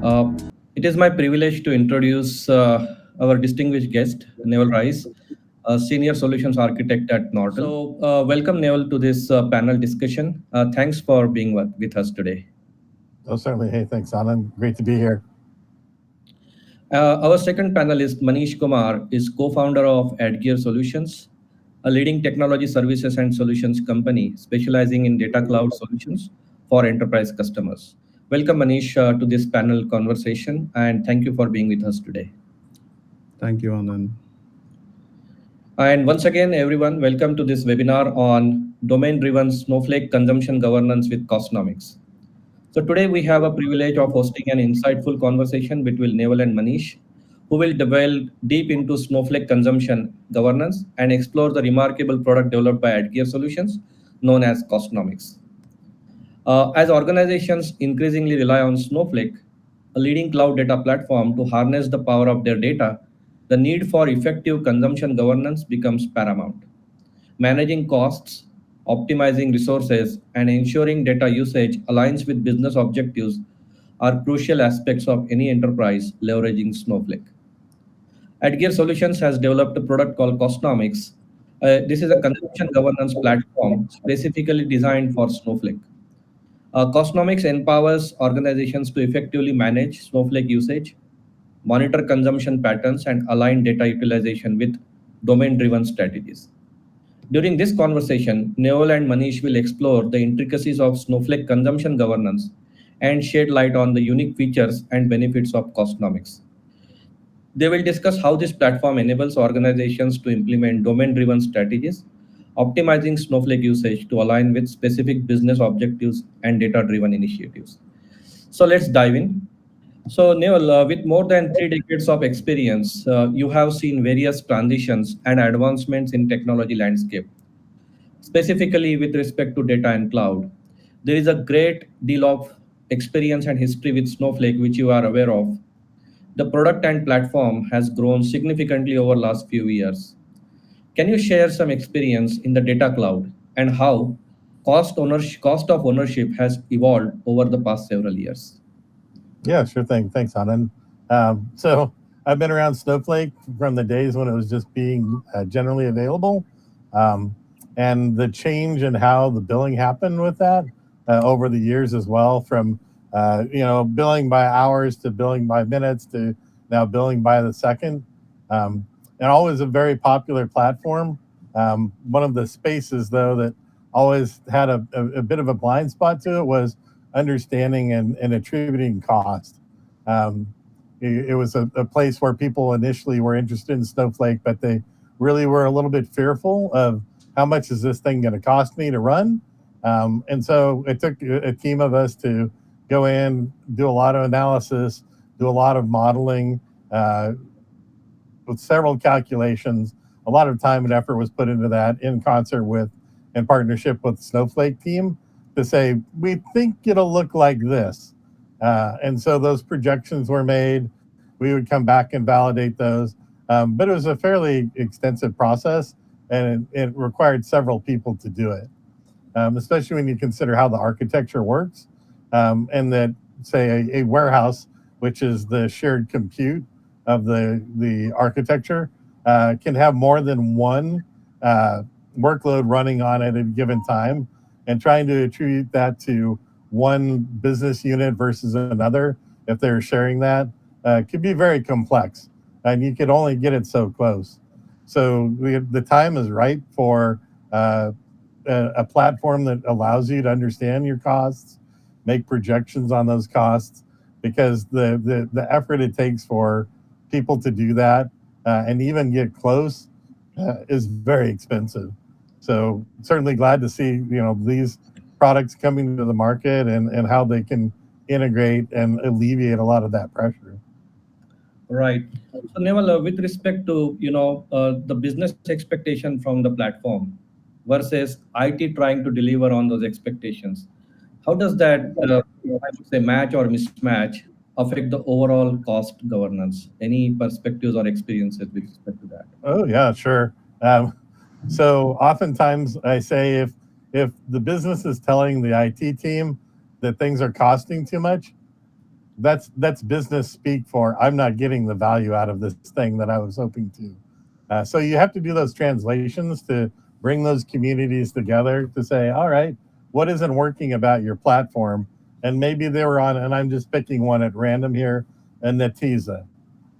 Uh, it is my privilege to introduce our distinguished guest, Newel Rice, a senior solutions architect at Nortal. Welcome, Newel, to this panel discussion. Thanks for being with us today. Oh, certainly. Hey, thanks, Anand. Great to be here. Our second panelist, Manish Kumar, is co-founder of Atgeir Solutions, a leading technology services and solutions company specializing in data cloud solutions for enterprise customers. Welcome, Manish, to this panel conversation, and thank you for being with us today. Thank you, Anand. And once again, everyone, welcome to this webinar on domain-driven Snowflake consumption governance with CostNomics. So today we have a privilege of hosting an insightful conversation between Newel and Manish, who will delve deep into Snowflake consumption governance and explore the remarkable product developed by Atgeir Solutions, known as CostNomics. As organizations increasingly rely on Snowflake, a leading cloud data platform, to harness the power of their data, the need for effective consumption governance becomes paramount. Managing costs, optimizing resources, and ensuring data usage aligns with business objectives are crucial aspects of any enterprise leveraging Snowflake. Atgeir Solutions has developed a product called CostNomics. This is a consumption governance platform specifically designed for Snowflake. CostNomics empowers organizations to effectively manage Snowflake usage, monitor consumption patterns, and align data utilization with domain-driven strategies. During this conversation, Newel and Manish will explore the intricacies of Snowflake consumption governance and shed light on the unique features and benefits of CostNomics. They will discuss how this platform enables organizations to implement domain-driven strategies, optimizing Snowflake usage to align with specific business objectives and data-driven initiatives. So let's dive in. So, Newel, with more than 3 decades of experience, you have seen various transitions and advancements in technology landscape, specifically with respect to data and cloud. There is a great deal of experience and history with Snowflake, which you are aware of. The product and platform has grown significantly over last few years. Can you share some experience in the data cloud and how cost of ownership has evolved over the past several years? Yeah, sure thing. Thanks, Anand. So I've been around Snowflake from the days when it was just being generally available. Um, and the change in how the billing happened with that over the years as well, from billing by hours to billing by minutes to now billing by the second. And always a very popular platform. One of the spaces, though, that always had a bit of a blind spot to it was understanding and attributing cost. Um, it was a place where people initially were interested in Snowflake, but they really were a little bit fearful of how much is this thing going to cost me to run. And so it took a team of us to go in, do a lot of analysis, do a lot of modeling, with several calculations. A lot of time and effort was put into that in concert with, in partnership with the Snowflake team, to say, we think it'll look like this. And so those projections were made. We would come back and validate those. But it was a fairly extensive process, and it required several people to do it, especially when you consider how the architecture works. And that, say, a warehouse, which is the shared compute of the architecture, can have more than one workload running on it at a given time, and trying to attribute that to one business unit versus another, if they're sharing that, could be very complex, and you could only get it so close. So the time is right for a platform that allows you to understand your costs, make projections on those costs, because the effort it takes for people to do that and even get close is very expensive. So certainly glad to see these products coming to the market, and how they can integrate and alleviate a lot of that pressure. Right. So, Newel, with respect to the business expectation from the platform versus IT trying to deliver on those expectations, how does that I would say match or mismatch affect the overall cost governance? Any perspectives or experiences with respect to that? Oh yeah, sure. So oftentimes I say, if the business is telling the IT team that things are costing too much, that's business speak for I'm not getting the value out of this thing that I was hoping to. So you have to do those translations to bring those communities together to say, all right, what isn't working about your platform? And maybe they were on, and I'm just picking one at random here, a Netiza.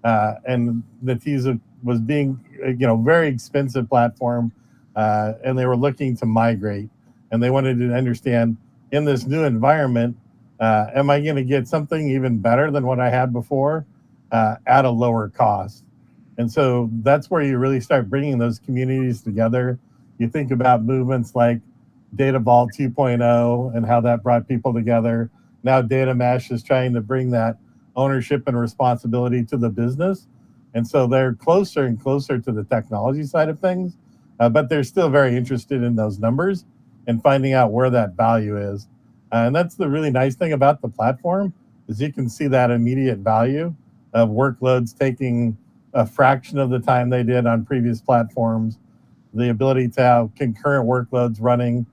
And Netiza was being, very expensive platform, and they were looking to migrate, and they wanted to understand in this new environment, am I going to get something even better than what I had before at a lower cost? And so that's where you really start bringing those communities together. You think about movements like Data Vault 2.0 and how that brought people together. Now Data Mesh is trying to bring that ownership and responsibility to the business. And so they're closer and closer to the technology side of things, but they're still very interested in those numbers and finding out where that value is. And that's the really nice thing about the platform is you can see that immediate value of workloads taking a fraction of the time they did on previous platforms, the ability to have concurrent workloads running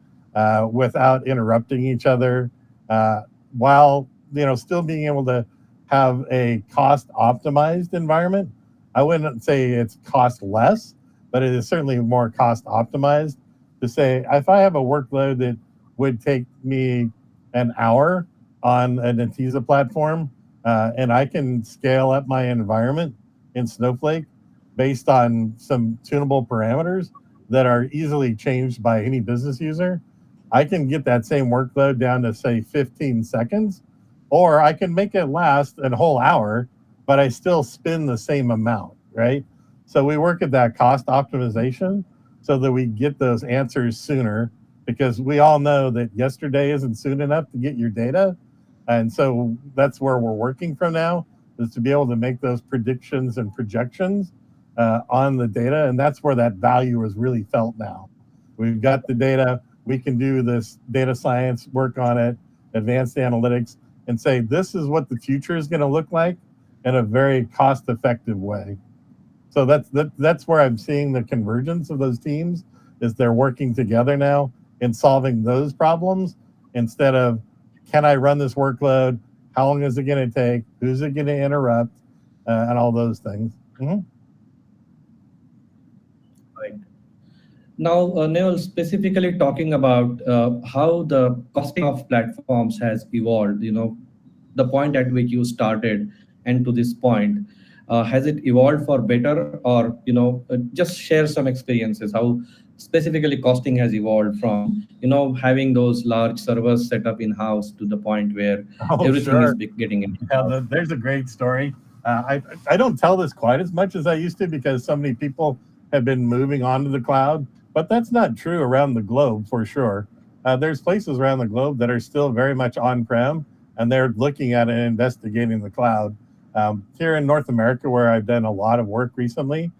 without interrupting each other, while still being able to have a cost optimized environment. I wouldn't say it's cost less, but it is certainly more cost optimized to say if I have a workload that would take me an hour on a Netiza platform, and I can scale up my environment in Snowflake based on some tunable parameters that are easily changed by any business user, I can get that same workload down to say 15 seconds, or I can make it last a whole hour, but I still spend the same amount, right? So we work at that cost optimization so that we get those answers sooner, because we all know that yesterday isn't soon enough to get your data. And so that's where we're working from now, is to be able to make those predictions and projections on the data. And that's where that value is really felt now. We've got the data, we can do this data science work on it, advanced analytics, and say, this is what the future is going to look like in a very cost-effective way. So that's where I'm seeing the convergence of those teams, is they're working together now in solving those problems instead of, can I run this workload? How long is it going to take? Who's it going to interrupt? And all those things. Mm-hmm. Right. Now, Newel, specifically talking about how the costing of platforms has evolved, the point at which you started and to this point, has it evolved for better, or, just share some experiences, how specifically costing has evolved from, having those large servers set up in-house to the point where Oh, everything is sure. getting in Yeah, cloud. there's a great story. I don't tell this quite as much as I used to because so many people have been moving on to the cloud, but that's not true around the globe for sure. There's places around the globe that are still very much on-prem, and they're looking at and investigating the cloud. Here in North America, where I've done a lot of work recently,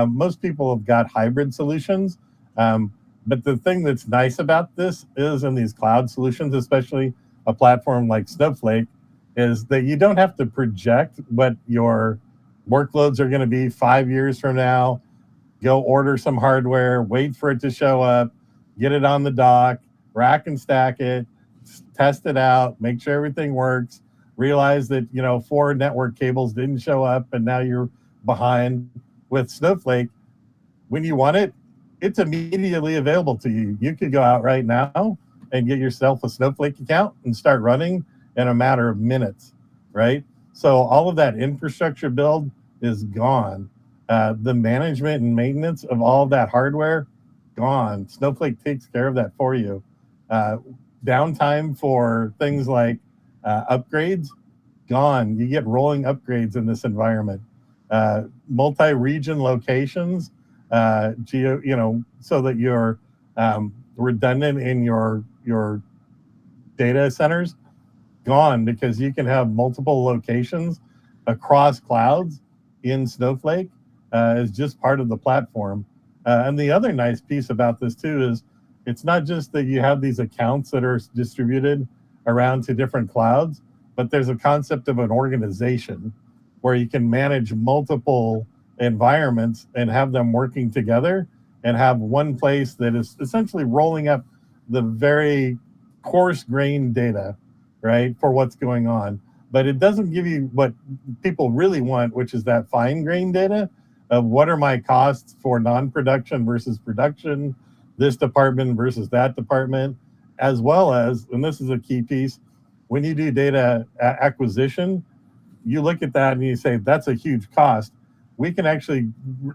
most people have got hybrid solutions. But the thing that's nice about this is in these cloud solutions, especially a platform like Snowflake, is that you don't have to project what your workloads are going to be 5 years from now. Go order some hardware, wait for it to show up, get it on the dock, rack and stack it, test it out, make sure everything works, realize that 4 network cables didn't show up and now you're behind. With Snowflake, when you want it, it's immediately available to you. You could go out right now and get yourself a Snowflake account and start running in a matter of minutes, right? So all of that infrastructure build is gone. The management and maintenance of all of that hardware, gone. Snowflake takes care of that for you. Uh, Downtime for things like upgrades, gone. You get rolling upgrades in this environment. Multi-region locations, so that you're redundant in your data centers, gone, because you can have multiple locations across clouds in Snowflake is just part of the platform. And the other nice piece about this too is it's not just that you have these accounts that are distributed around to different clouds, but there's a concept of an organization where you can manage multiple environments and have them working together and have one place that is essentially rolling up the very coarse grained data, right, for what's going on. but it doesn't give you what people really want, which is that fine grained data of what are my costs for non-production versus production, this department versus that department, as well as, and this is a key piece, when you do data acquisition, you look at that and you say, that's a huge cost. We can actually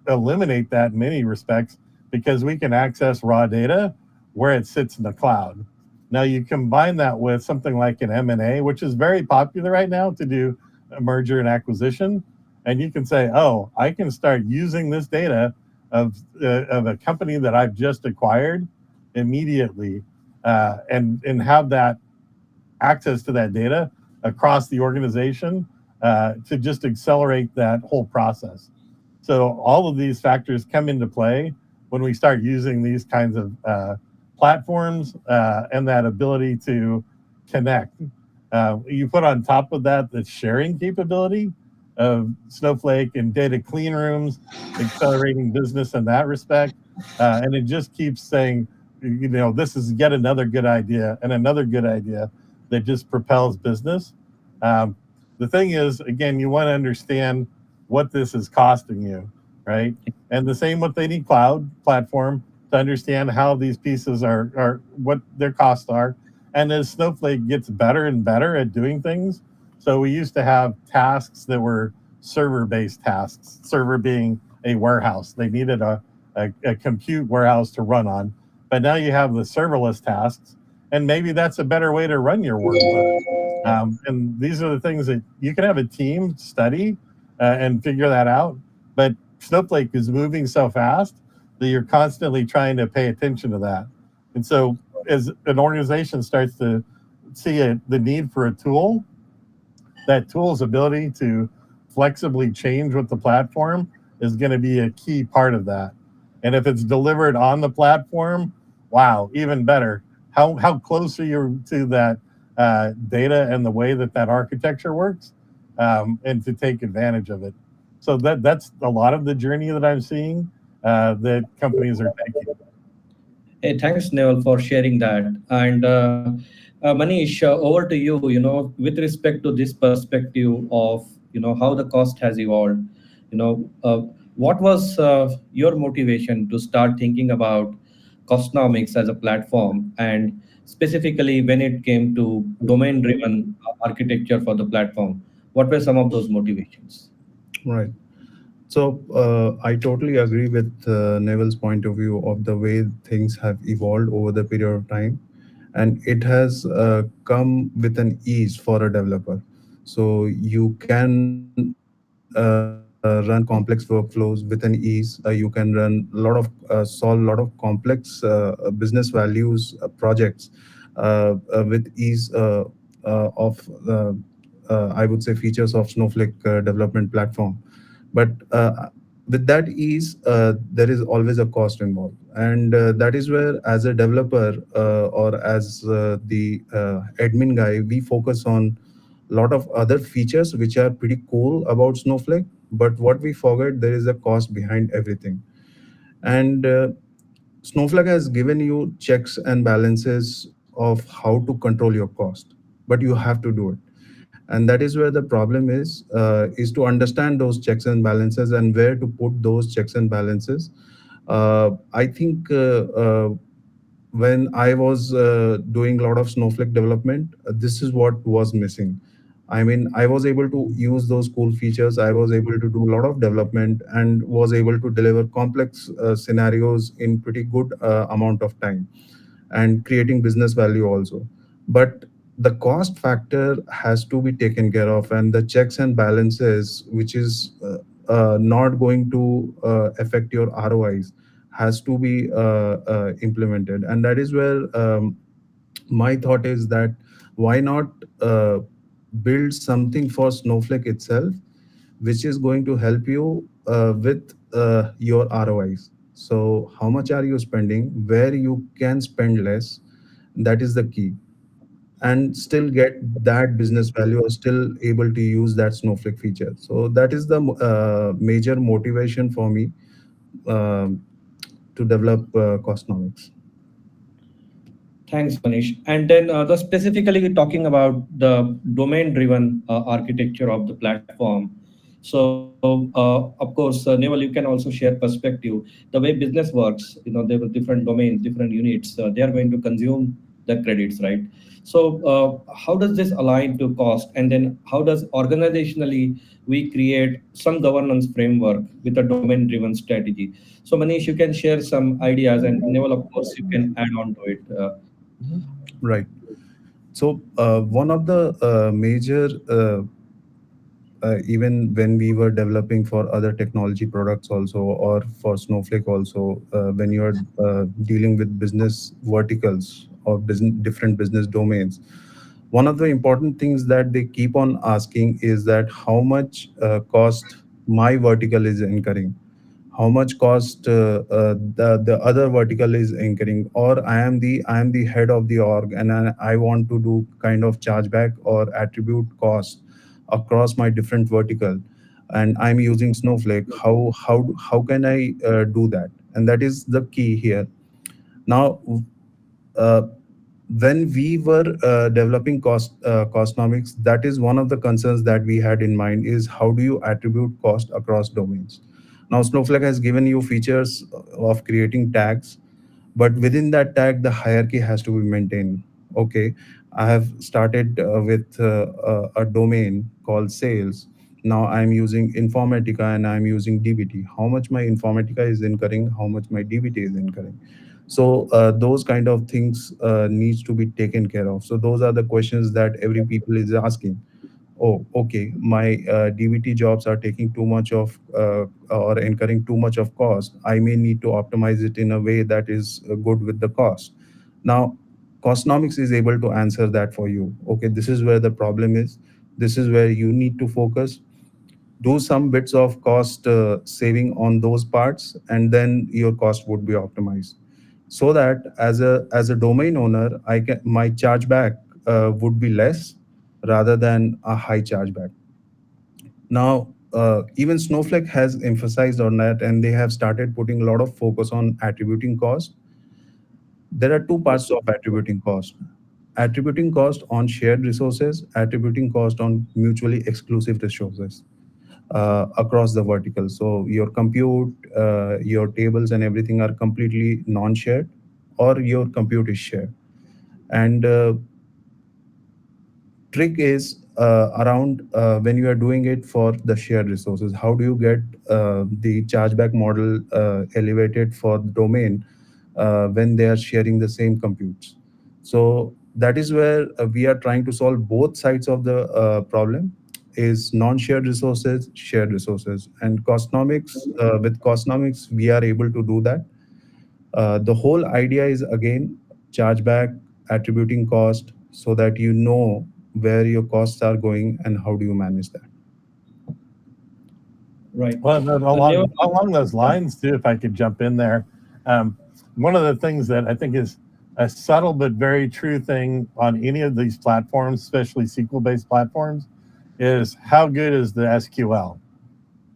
eliminate that in many respects because we can access raw data where it sits in the cloud. Now you combine that with something like an M&A, which is very popular right now to do a merger and acquisition. And you can say, oh, I can start using this data of a company that I've just acquired immediately and have that access to that data across the organization to just accelerate that whole process. So all of these factors come into play when we start using these kinds of platforms and that ability to connect. You put on top of that the sharing capability of Snowflake and data clean rooms, accelerating business in that respect. And it just keeps saying, this is yet another good idea and another good idea that just propels business. The thing is, again, you want to understand what this is costing you, right? And the same with any cloud platform to understand how these pieces are what their costs are. And as Snowflake gets better and better at doing things, so we used to have tasks that were server-based tasks, server being a warehouse. They needed a compute warehouse to run on. But now you have the serverless tasks, and maybe that's a better way to run your workload. And these are the things that you can have a team study and figure that out. But Snowflake is moving so fast that you're constantly trying to pay attention to that. And so as an organization starts to see the need for a tool, that tool's ability to flexibly change with the platform is going to be a key part of that. And if it's delivered on the platform, wow, even better. How close are you to that data and the way that architecture works, and to take advantage of it? So that's a lot of the journey that I'm seeing that companies are taking. Hey, thanks, Newel, for sharing that. And Manish, over to you. With respect to this perspective of how the cost has evolved, you know, uh, what was your motivation to start thinking about CostNomics as a platform, and specifically when it came to domain-driven architecture for the platform? What were some of those motivations? Right. So I totally agree with Neville's point of view of the way things have evolved over the period of time, and it has come with an ease for a developer. So you can run complex workflows with an ease. You can run a lot of solve a lot of complex business values projects with ease of I would say features of Snowflake development platform. But with that ease, there is always a cost involved, and that is where, as a developer or as the admin guy, we focus on a lot of other features which are pretty cool about Snowflake. But what we forget, there is a cost behind everything. And Snowflake has given you checks and balances of how to control your cost, but you have to do it. And that is where the problem is to understand those checks and balances and where to put those checks and balances. I think when I was doing a lot of Snowflake development, this is what was missing. I mean, I was able to use those cool features. I was able to do a lot of development and was able to deliver complex scenarios in pretty good amount of time and creating business value also. But the cost factor has to be taken care of, and the checks and balances, which is not going to affect your ROIs, has to be implemented. And that is where my thought is that why not build something for Snowflake itself, which is going to help you with your ROIs. So, how much are you spending? Where you can spend less? That is the key, and still get that business value, or still able to use that Snowflake feature. So that is the major motivation for me um to develop CostNomics. Thanks, Manish. And then the specifically talking about the domain-driven architecture of the platform. So, of course, Newell, you can also share perspective. The way business works, there were different domains, different units. They are going to consume the credits, right? So, how does this align to cost? And then how does organizationally we create some governance framework with a domain-driven strategy? So, Manish, you can share some ideas, and Newell, of course, you can add on to it. Right. So one of the major even when we were developing for other technology products also, or for Snowflake also, when you are dealing with business verticals or different business domains, one of the important things that they keep on asking is that how much cost my vertical is incurring, how much cost the other vertical is incurring, or I am the head of the org, and I want to do kind of chargeback or attribute cost across my different vertical, and I'm using Snowflake. How can I do that? And that is the key here. Now, uh, when we were developing CostNomics, that is one of the concerns that we had in mind, is how do you attribute cost across domains. Now Snowflake has given you features of creating tags, but within that tag the hierarchy has to be maintained. Okay, I have started with a domain called sales. Now I'm using informatica and I'm using dbt. How much my informatica is incurring, how much my dbt is incurring. So those kind of things needs to be taken care of. So those are the questions that every people is asking. Oh, okay, my DBT jobs are taking too much of or incurring too much of cost. I may need to optimize it in a way that is good with the cost. Now, Costnomics is able to answer that for you. Okay, this is where the problem is. This is where you need to focus. Do some bits of cost saving on those parts, and then your cost would be optimized. So that as a domain owner, I can my chargeback would be less rather than a high chargeback. Now, even Snowflake has emphasized on that, and they have started putting a lot of focus on attributing cost. There are two parts of attributing cost: attributing cost on shared resources, attributing cost on mutually exclusive resources across the vertical. So your compute, your tables, and everything are completely non-shared, or your compute is shared. And trick is around when you are doing it for the shared resources, how do you get the chargeback model elevated for the domain when they are sharing the same computes. So that is where we are trying to solve both sides of the problem, is non-shared resources, shared resources. And Costnomics, with Costnomics we are able to do that. The whole idea is, again, chargeback, attributing cost, so that you know where your costs are going and how do you manage that. Right. Well, then Neva, along those lines too, if I could jump in there, um, one of the things that I think is a subtle but very true thing on any of these platforms, especially SQL-based platforms, is how good is the SQL,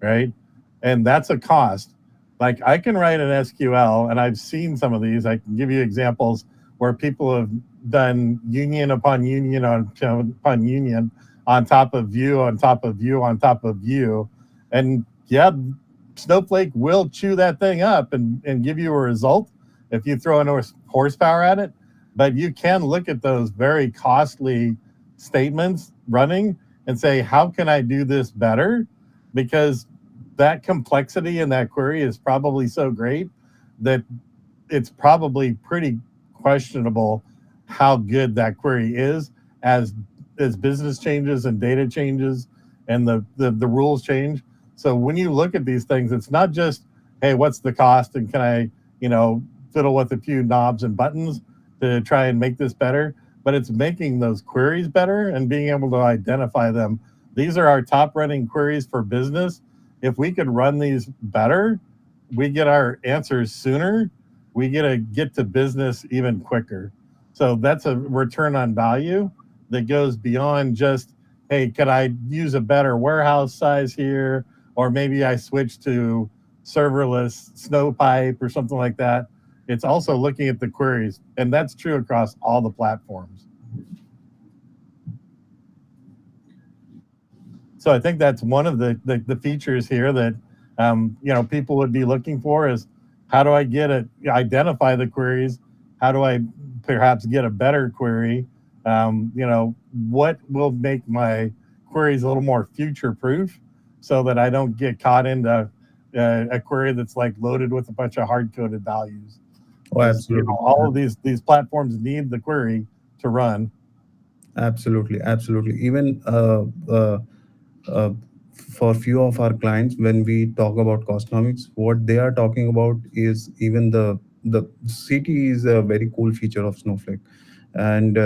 right? And that's a cost. Like I can write an SQL, and I've seen some of these. I can give you examples where people have done union upon union upon union on top of view on top of view on top of view, and yeah, Snowflake will chew that thing up and give you a result if you throw enough horsepower at it. But you can look at those very costly statements running and say, how can I do this better? Because that complexity in that query is probably so great that it's probably pretty questionable how good that query is as business changes and data changes and the rules change. So when you look at these things, it's not just, hey, what's the cost and can I, fiddle with a few knobs and buttons to try and make this better, but it's making those queries better and being able to identify them. These are our top running queries for business. If we could run these better, we get our answers sooner, we get to business even quicker. So that's a return on value that goes beyond just, hey, could I use a better warehouse size here? Or maybe I switch to serverless Snowpipe or something like that. it's also looking at the queries, and that's true across all the platforms. So I think that's one of the features here that people would be looking for is how do I identify the queries? How do I perhaps get a better query? What will make my queries a little more future proof so that I don't get caught into a query that's like loaded with a bunch of hard coded values? Oh, Because absolutely. all of these platforms need the query to run. Absolutely, absolutely. Even uh, for few of our clients, when we talk about CostNomics, what they are talking about is even the CT is a very cool feature of Snowflake. And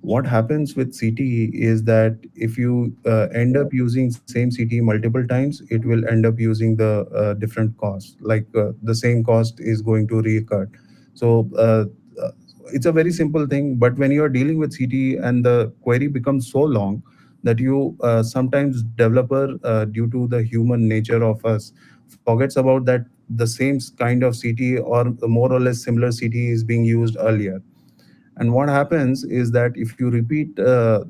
what happens with CT is that if you end up using same CT multiple times, it will end up using the different cost. Like the same cost is going to reoccur. So it's a very simple thing, but when you are dealing with CT and the query becomes so long that you sometimes developer due to the human nature of us forgets about that the same kind of CT or more or less similar CT is being used earlier. And what happens is that if you repeat,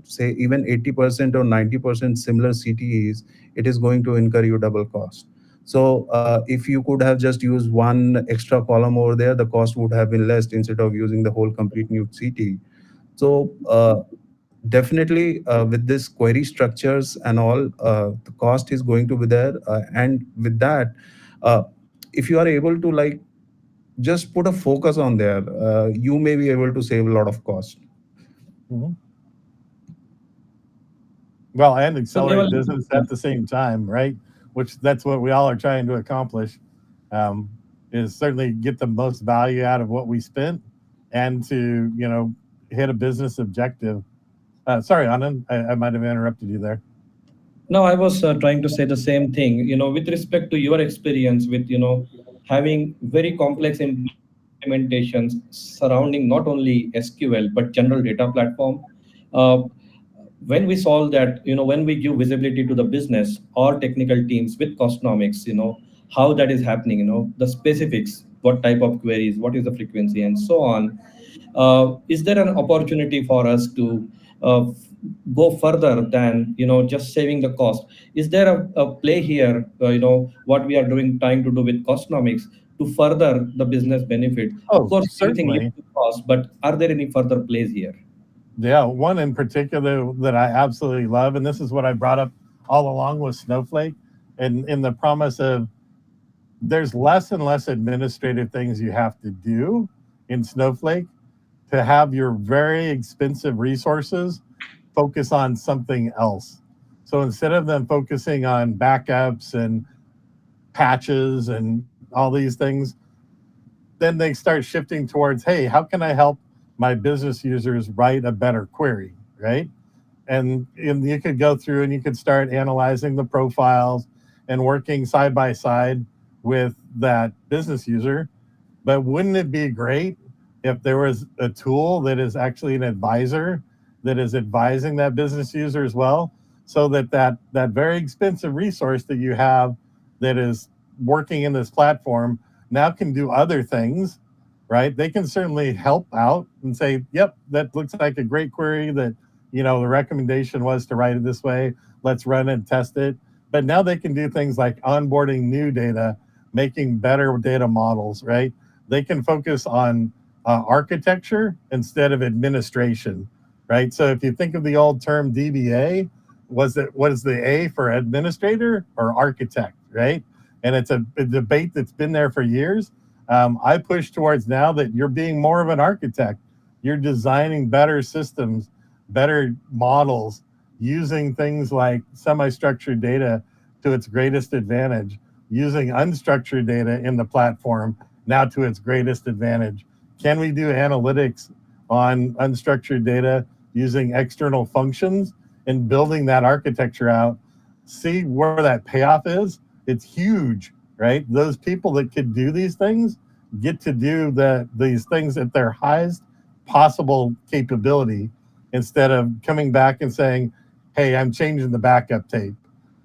say, even 80% or 90% similar CTEs, it is going to incur you double cost. So if you could have just used one extra column over there, the cost would have been less instead of using the whole complete new CTE. So definitely with this query structures and all, the cost is going to be there. And with that, uh, if you are able to like just put a focus on there, you may be able to save a lot of cost. Mhm. Well, and So Newell, accelerate business at the same time, right? Which that's what we all are trying to accomplish. Um, is certainly get the most value out of what we spent, and to hit a business objective. Sorry, Anand, I might have interrupted you there. no, I was trying to say the same thing. With respect to your experience with having very complex implementations surrounding not only SQL but general data platform. Uh, when we solve that, when we give visibility to the business or technical teams with Costnomics, how that is happening, the specifics, what type of queries, what is the frequency, and so on. Is there an opportunity for us to go further than just saving the cost? Is there a play here? What we are doing, trying to do with Costnomics to further the business benefit. Of Oh, course, everything leads certainly. to cost, but are there any further plays here? Yeah, one in particular that I absolutely love, and this is what I brought up all along with Snowflake, and in the promise of there's less and less administrative things you have to do in Snowflake to have your very expensive resources focus on something else. So instead of them focusing on backups and patches and all these things, then they start shifting towards, hey, how can I help my business users write a better query, right? And you could go through and you could start analyzing the profiles and working side by side with that business user. But wouldn't it be great if there was a tool that is actually an advisor that is advising that business user as well, so that that very expensive resource that you have that is working in this platform now can do other things, right? They can certainly help out and say, "Yep, that looks like a great query that the recommendation was to write it this way. Let's run and test it." But now they can do things like onboarding new data, making better data models, right? They can focus on architecture instead of administration, right? So if you think of the old term DBA, what is the A for administrator or architect, right? And it's a debate that's been there for years. I push towards now that you're being more of an architect. You're designing better systems, better models, using things like semi-structured data to its greatest advantage, using unstructured data in the platform now to its greatest advantage. Can we do analytics on unstructured data using external functions and building that architecture out? See where that payoff is? It's huge, right? Those people that could do these things get to do these things at their highest possible capability instead of coming back and saying, hey, I'm changing the backup tape,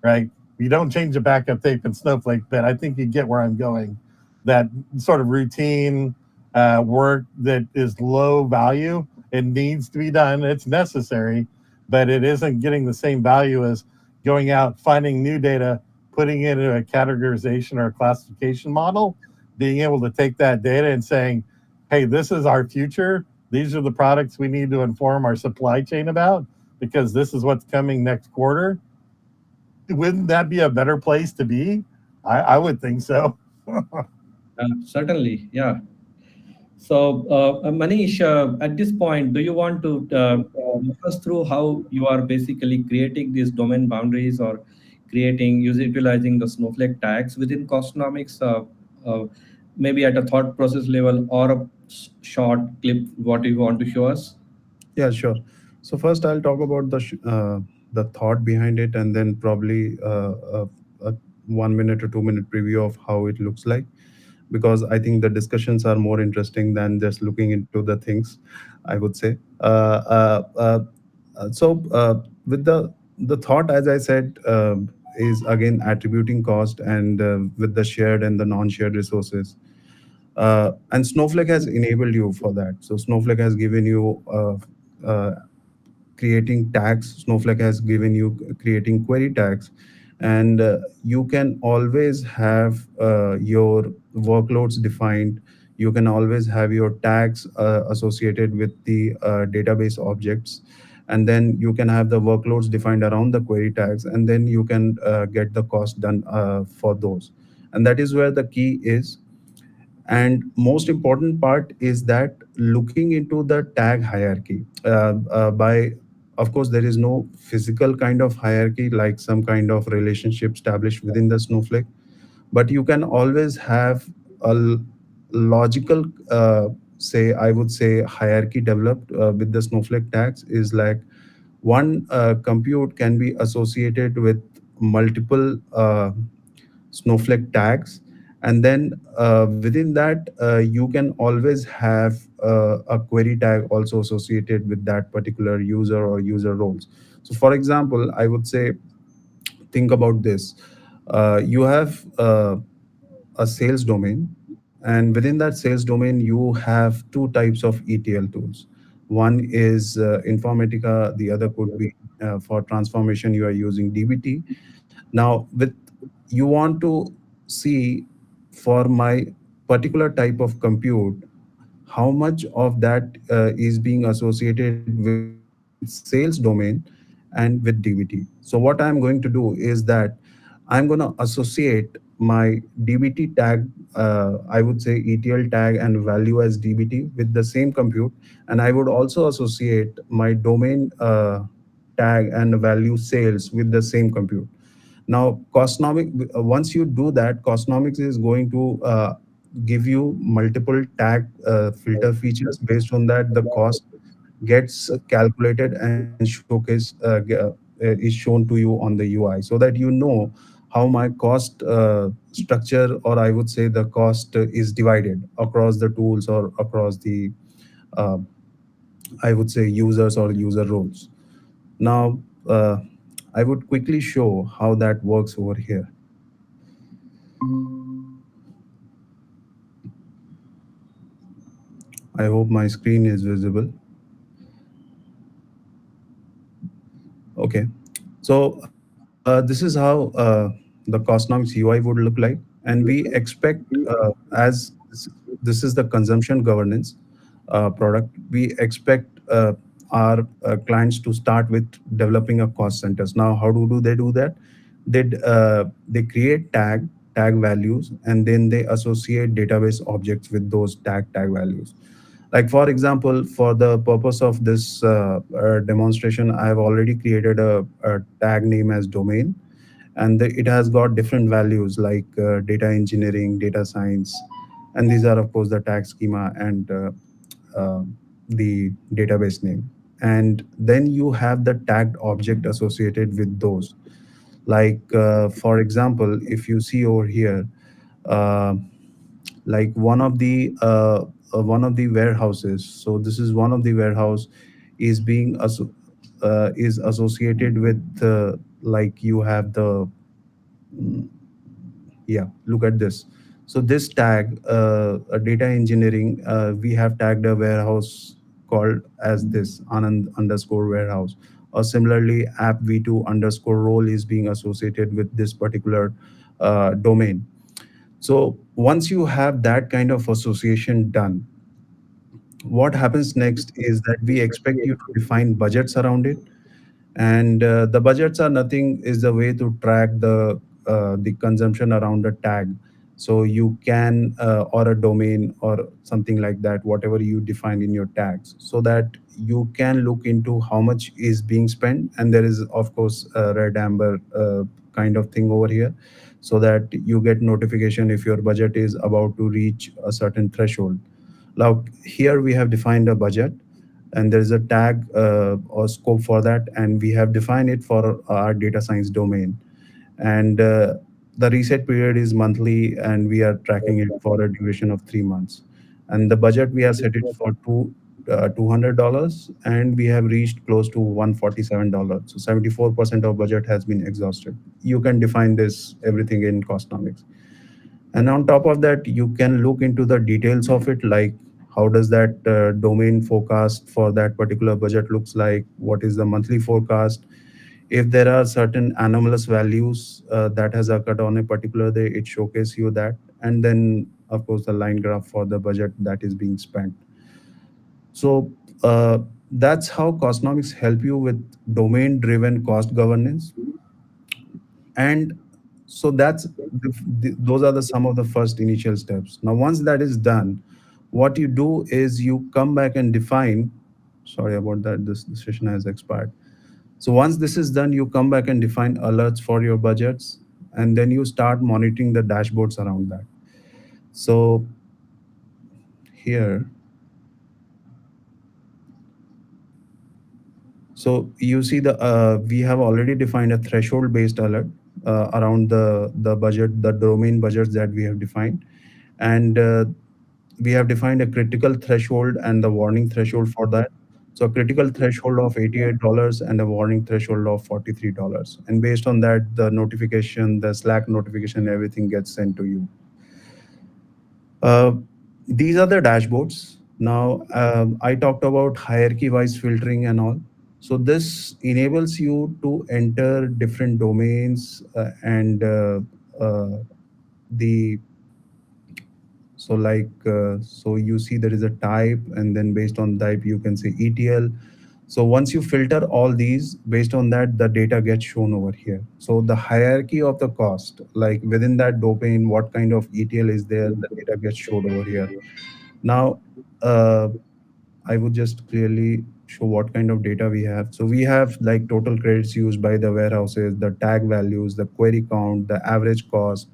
right? You don't change the backup tape in Snowflake, but I think you get where I'm going. That sort of routine, work that is low value. It needs to be done. It's necessary, but it isn't getting the same value as going out, finding new data, putting it into a categorization or a classification model, being able to take that data and saying, hey, this is our future. These are the products we need to inform our supply chain about because this is what's coming next quarter. Wouldn't that be a better place to be? I would think so. Certainly, yeah. So, Manish, at this point, do you want to walk us through how you are basically creating these domain boundaries or utilizing the Snowflake tags within Costnomics, maybe at a thought process level or a short clip, what you want to show us? Yeah, sure. So first, I'll talk about the thought behind it, and then probably a 1 minute or 2 minute preview of how it looks like, because I think the discussions are more interesting than just looking into the things, I would say. With the thought, as I said, is again attributing cost and with the shared and the non-shared resources. And Snowflake has enabled you for that. So Snowflake has given you creating tags. Snowflake has given you creating query tags, and you can always have your workloads defined. You can always have your tags associated with the database objects, and then you can have the workloads defined around the query tags, and then you can get the cost done for those. And that is where the key is. And most important part is that looking into the tag hierarchy, by of course there is no physical kind of hierarchy like some kind of relationship established within the Snowflake, but you can always have a logical, say, I would say, hierarchy developed with the Snowflake tags. Is like one compute can be associated with multiple Snowflake tags, and then within that you can always have a query tag also associated with that particular user or user roles. So for example, I would say, think about this. You have a sales domain, and within that sales domain you have two types of ETL tools. One is Informatica, the other could be for transformation you are using DBT. Now, with you want to see, for my particular type of compute, how much of that is being associated with sales domain and with DBT. So what I'm going to do is that I'm going to associate my DBT tag, I would say ETL tag and value as DBT with the same compute, and I would also associate my domain tag and value sales with the same compute. Now, once you do that, Costnomics is going to give you multiple tag filter features. Based on that, the cost gets calculated and is shown to you on the UI, so that you know how my cost structure, or I would say the cost is divided across the tools or across the, uh, I would say, users or user roles. Now, I would quickly show how that works over here. I hope my screen is visible. Okay. So this is how the Cosnomics UI would look like, and we expect, as this is the consumption governance product, we expect our clients to start with developing a cost centers. Now, how do they do that? They create tag values, and then they associate database objects with those tag values. Like for example, for the purpose of this demonstration, I have already created a tag name as domain, and it has got different values like data engineering, data science, and these are of course the tag schema and uh, the database name. And then you have the tagged object associated with those. Like for example, if you see over here, uh, like one of the warehouses. So this is one of the warehouse is is associated with like you have the, yeah, look at this. So this tag, a data engineering, we have tagged a warehouse called as this Anand underscore warehouse. Or similarly, app v2 underscore role is being associated with this particular domain. So once you have that kind of association done, what happens next is that we expect you to define budgets around it. And the budgets are nothing is the way to track the consumption around a tag. So you can or a domain or something like that, whatever you define in your tags, so that you can look into how much is being spent. And there is of course a red amber kind of thing over here, so that you get notification if your budget is about to reach a certain threshold. Now here we have defined a budget, and there is a tag or scope for that, and we have defined it for our data science domain. And the reset period is monthly, and we are tracking it for a duration of 3 months. And the budget we have set it for $200, and we have reached close to $147. So 74% of budget has been exhausted. You can define this everything in Costnomics. And on top of that, you can look into the details of it, like how does that domain forecast for that particular budget looks like, what is the monthly forecast, if there are certain anomalous values that has occurred on a particular day, it showcases you that. And then of course the line graph for the budget that is being spent. So that's how Costnomics help you with domain driven cost governance. And so that's those are the some of the first initial steps. Now once that is done, what you do is you come back and define, sorry about that, this session has expired. So once this is done, you come back and define alerts for your budgets, and then you start monitoring the dashboards around that. So here, so you see the we have already defined a threshold based alert around the budget, the domain budgets that we have defined. And we have defined a critical threshold and the warning threshold for that. So a critical threshold of $88 and a warning threshold of $43. And based on that, the notification, the Slack notification, everything gets sent to you. Uh, these are the dashboards. Now, I talked about hierarchy-wise filtering and all. So this enables you to enter different domains and the so like so you see there is a type, and then based on type you can say ETL. So once you filter all these, based on that, the data gets shown over here. So the hierarchy of the cost, like within that domain, what kind of ETL is there, the data gets showed over here. Now, uh, I would just clearly show what kind of data we have. So we have like total credits used by the warehouses, the tag values, the query count, the average cost,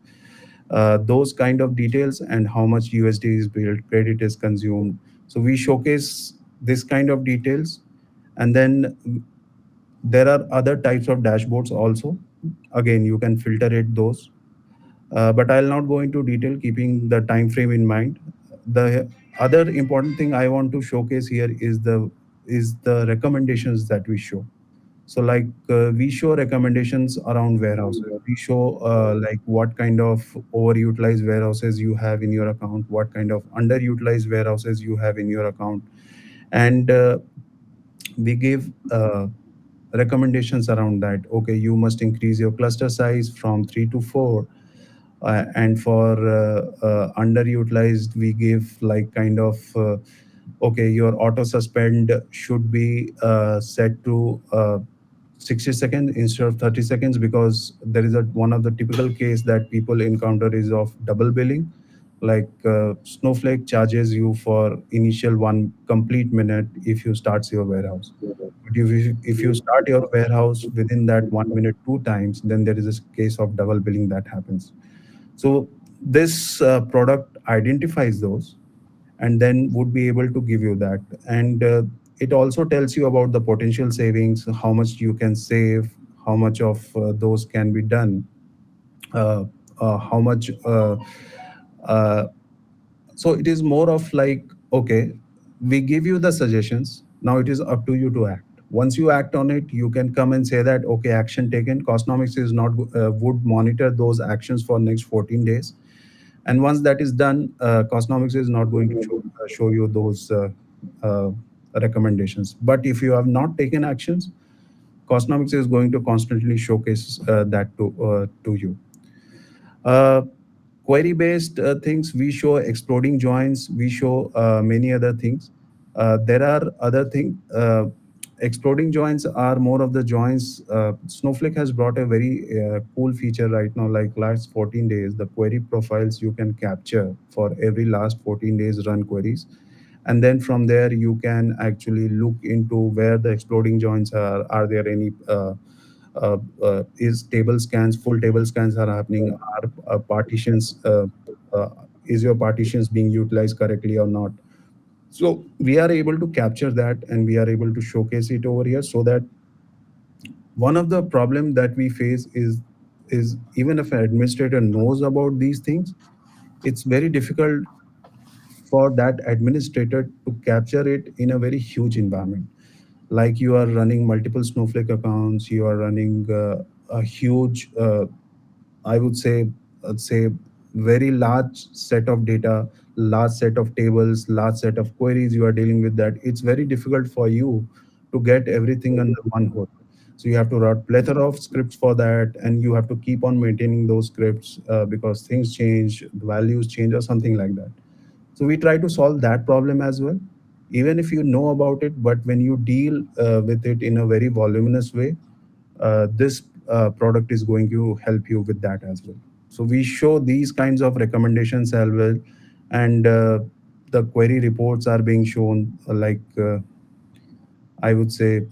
those kind of details, and how much USD is billed, credit is consumed. So we showcase this kind of details. And then there are other types of dashboards also. Again, you can filter it those. But I'll not go into detail, keeping the time frame in mind. The other important thing I want to showcase here is the recommendations that we show. So like we show recommendations around warehouses. We show like what kind of overutilized warehouses you have in your account, what kind of underutilized warehouses you have in your account. And we give recommendations around that. Okay, you must increase your cluster size from 3 to 4. And for underutilized, we give like kind of okay, your auto suspend should be set to 60 seconds instead of 30 seconds, because there is a one of the typical case that people encounter is of double billing. Like Snowflake charges you for initial one complete minute if you start your warehouse. But if you start your warehouse within that 1 minute 2 times, then there is a case of double billing that happens. So this product identifies those, and then would be able to give you that. And it also tells you about the potential savings, how much you can save, how much of those can be done, uh, how much uh, so it is more of like, okay, we give you the suggestions, now it is up to you to act. Once you act on it, you can come and say that, okay, action taken. Costnomics is not would monitor those actions for next 14 days. And once that is done, CostNomics is not going to show you those uh, recommendations. But if you have not taken actions, CostNomics is going to constantly showcase that to you. Uh, Query based things, we show exploding joins, we show many other things. There are other things. Exploding joins are more of the joins. Snowflake has brought a very cool feature right now, like last 14 days, the query profiles you can capture for every last 14 days run queries. And then from there, you can actually look into where the exploding joins are. Are there any is table scans, full table scans are happening? Are partitions, uh, is your partitions being utilized correctly or not? So we are able to capture that and we are able to showcase it over here. So that one of the problem that we face is even if an administrator knows about these things, it's very difficult for that administrator to capture it in a very huge environment. Like you are running multiple Snowflake accounts, you are running a huge, I would say, very large set of data, large set of tables, large set of queries you are dealing with. That it's very difficult for you to get everything under one hood. So you have to write plethora of scripts for that, and you have to keep on maintaining those scripts because things change, the values change, or something like that. So we try to solve that problem as well, even if you know about it. But when you deal with it in a very voluminous way, this product is going to help you with that as well. So we show these kinds of recommendations as well, and the query reports are being shown. I would say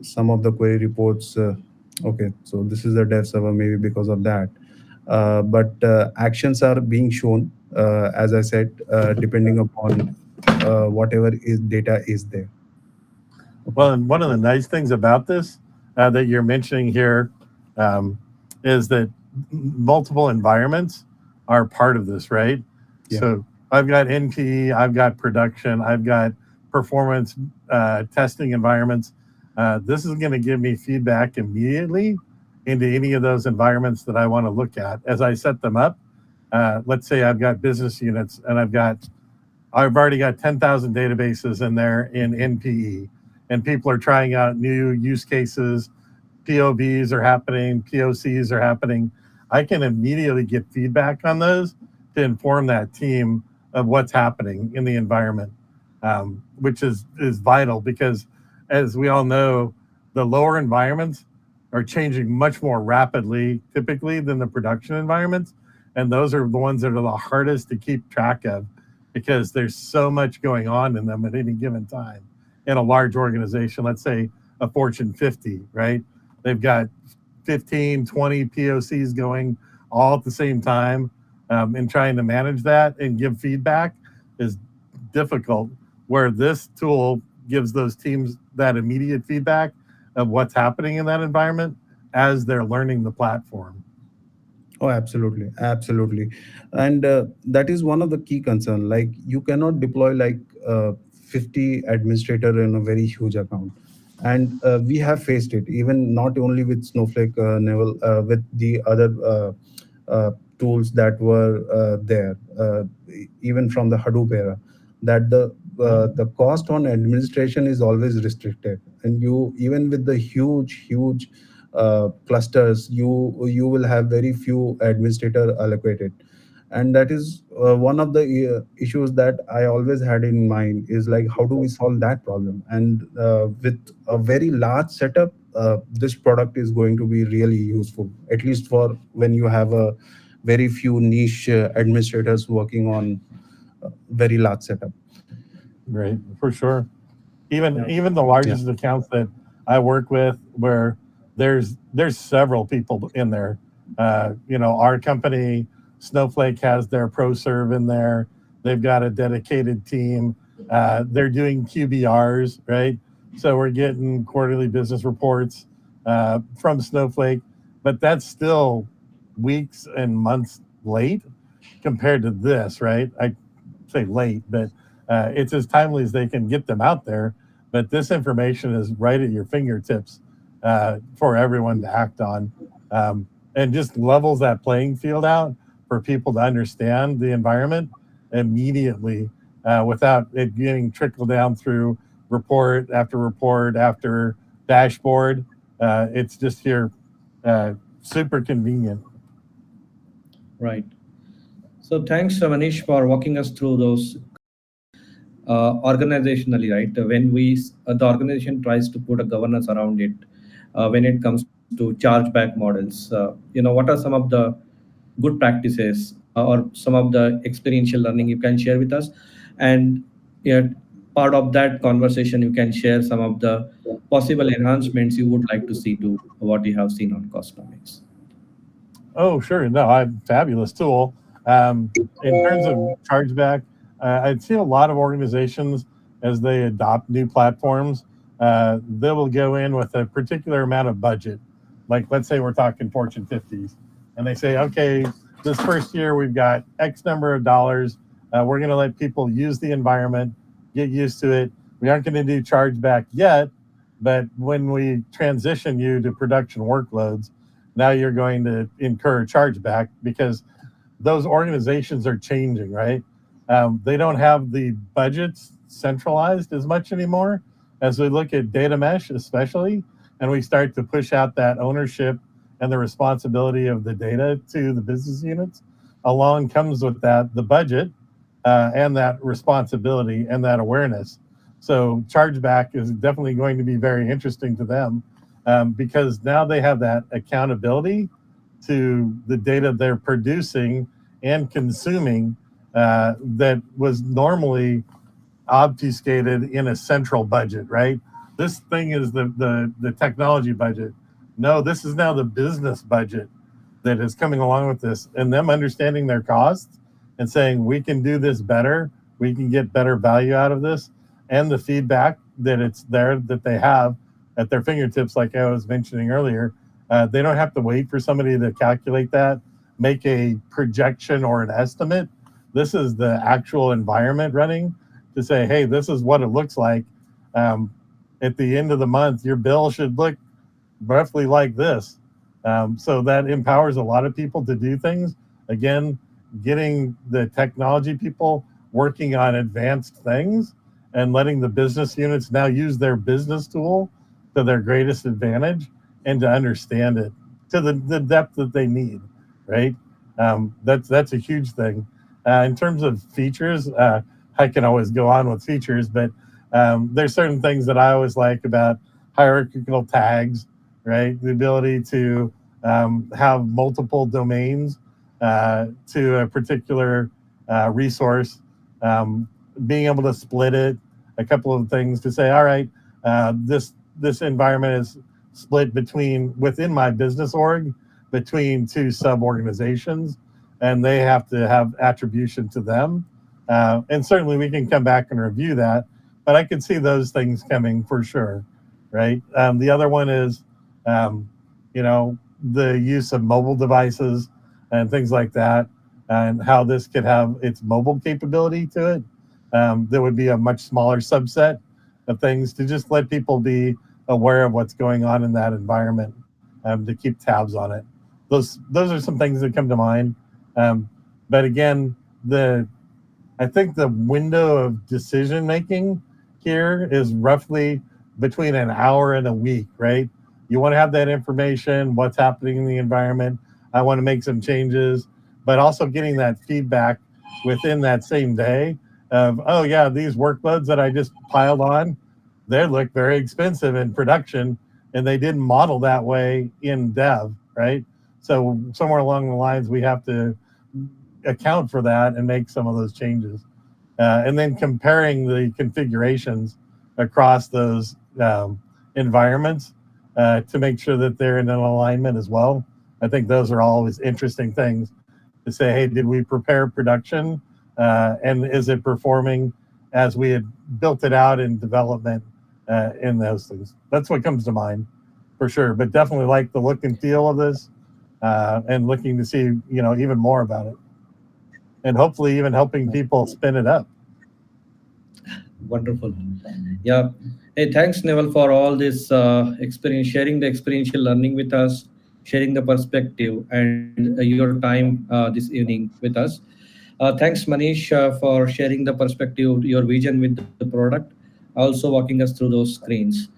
some of the query reports. Okay, so this is the dev server, maybe because of that. But actions are being shown, as I said, depending upon whatever is data is there. Okay. Well, and one of the nice things about this that you're mentioning here um, is that multiple environments are part of this, right? Yeah. So I've got NPE, I've got production, I've got performance testing environments. This is going to give me feedback immediately into any of those environments that I want to look at as I set them up. Let's say I've got business units and I've already got 10,000 databases in there in NPE, and people are trying out new use cases. POVs are happening, POCs are happening. I can immediately get feedback on those to inform that team of what's happening in the environment, which is vital because, as we all know, the lower environments are changing much more rapidly typically than the production environments. And those are the ones that are the hardest to keep track of because there's so much going on in them at any given time. In a large organization, let's say a Fortune 50, right? They've got 15, 20 POCs going all at the same time, and trying to manage that and give feedback is difficult, where this tool gives those teams that immediate feedback of what's happening in that environment as they're learning the platform. Oh, absolutely, absolutely, and that is one of the key concern. Like you cannot deploy like 50 administrator in a very huge account, and we have faced it even not only with Snowflake, Newel, with the other tools that were there, even from the Hadoop era, that the cost on administration is always restricted, and you even with the huge clusters, you will have very few administrator allocated. And that is one of the issues that I always had in mind, is like how do we solve that problem. And with a very large setup, this product is going to be really useful, at least for when you have a very few niche administrators working on very large setup. Right, for sure. Even Yeah. even the Yeah. largest accounts that I work with, where there's several people in there. Our company, Snowflake, has their pro serve in there. They've got a dedicated team. They're doing QBRs, right? So we're getting quarterly business reports from Snowflake, but that's still weeks and months late compared to this, right? I say late, but it's as timely as they can get them out there. But this information is right at your fingertips for everyone to act on, and just levels that playing field out for people to understand the environment immediately without it getting trickled down through report after dashboard. It's just here, super convenient. Right. So thanks, Manish, for walking us through those organizationally, right? When the organization tries to put a governance around it, when it comes to chargeback models, what are some of the good practices or some of the experiential learning you can share with us? And yeah, part of that conversation, you can share some of the possible enhancements you would like to see to what you have seen on CostNomics. Oh, sure. No, fabulous tool. In terms of chargeback, I'd see a lot of organizations as they adopt new platforms, they will go in with a particular amount of budget. Like, let's say we're talking Fortune 50s, and they say, okay, this first year we've got X number of dollars. We're going to let people use the environment, get used to it. We aren't going to do chargeback yet, but when we transition you to production workloads, now you're going to incur a chargeback because those organizations are changing, right? They don't have the budgets centralized as much anymore. As we look at data mesh, especially, and we start to push out that ownership and the responsibility of the data to the business units, along comes with that the budget and that responsibility and that awareness. So chargeback is definitely going to be very interesting to them because now they have that accountability to the data they're producing and consuming that was normally obfuscated in a central budget, right? This thing is the technology budget. No, this is now the business budget that is coming along with this, and them understanding their costs and saying, we can do this better, we can get better value out of this, and the feedback that it's there that they have at their fingertips, like I was mentioning earlier. They don't have to wait for somebody to calculate that, make a projection or an estimate. This is the actual environment running to say, hey, this is what it looks like. At the end of the month, your bill should look roughly like this. So that empowers a lot of people to do things. Again, getting the technology people working on advanced things and letting the business units now use their business tool to their greatest advantage and to understand it to the depth that they need, right? That's a huge thing. In terms of features, I can always go on with features, but there's certain things that I always like about hierarchical tags, right? The ability to have multiple domains to a particular resource, being able to split it, a couple of things to say, all right, this environment is split within my business org between two sub-organizations, and they have to have attribution to them. And certainly we can come back and review that, but I could see those things coming for sure, right? The other one is, the use of mobile devices and things like that, and how this could have its mobile capability to it. There would be a much smaller subset of things to just let people be aware of what's going on in that environment, to keep tabs on it. Those are some things that come to mind. But again, I think the window of decision making here is roughly between an hour and a week, right? You want to have that information, what's happening in the environment. I want to make some changes, but also getting that feedback within that same day of, oh yeah, these workloads that I just piled on, they look very expensive in production, and they didn't model that way in dev, right? So somewhere along the lines, we have to account for that and make some of those changes. And then comparing the configurations across those environments to make sure that they're in an alignment as well. I think those are always interesting things to say, hey, did we prepare production? And is it performing as we had built it out in development in those things? That's what comes to mind for sure. But definitely like the look and feel of this and looking to see, even more about it. And hopefully even helping people spin it up. Wonderful. Yeah. Hey, thanks, Newel, for all this experience, sharing the experiential learning with us. sharing the perspective and your time this evening with us. Thanks, Manish, for sharing the perspective, your vision with the product, also walking us through those screens.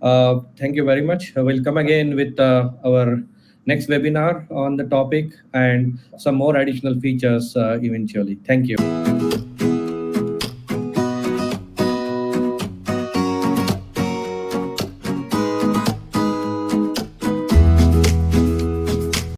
Thank you very much. We'll come again with our next webinar on the topic and some more additional features eventually. Thank you.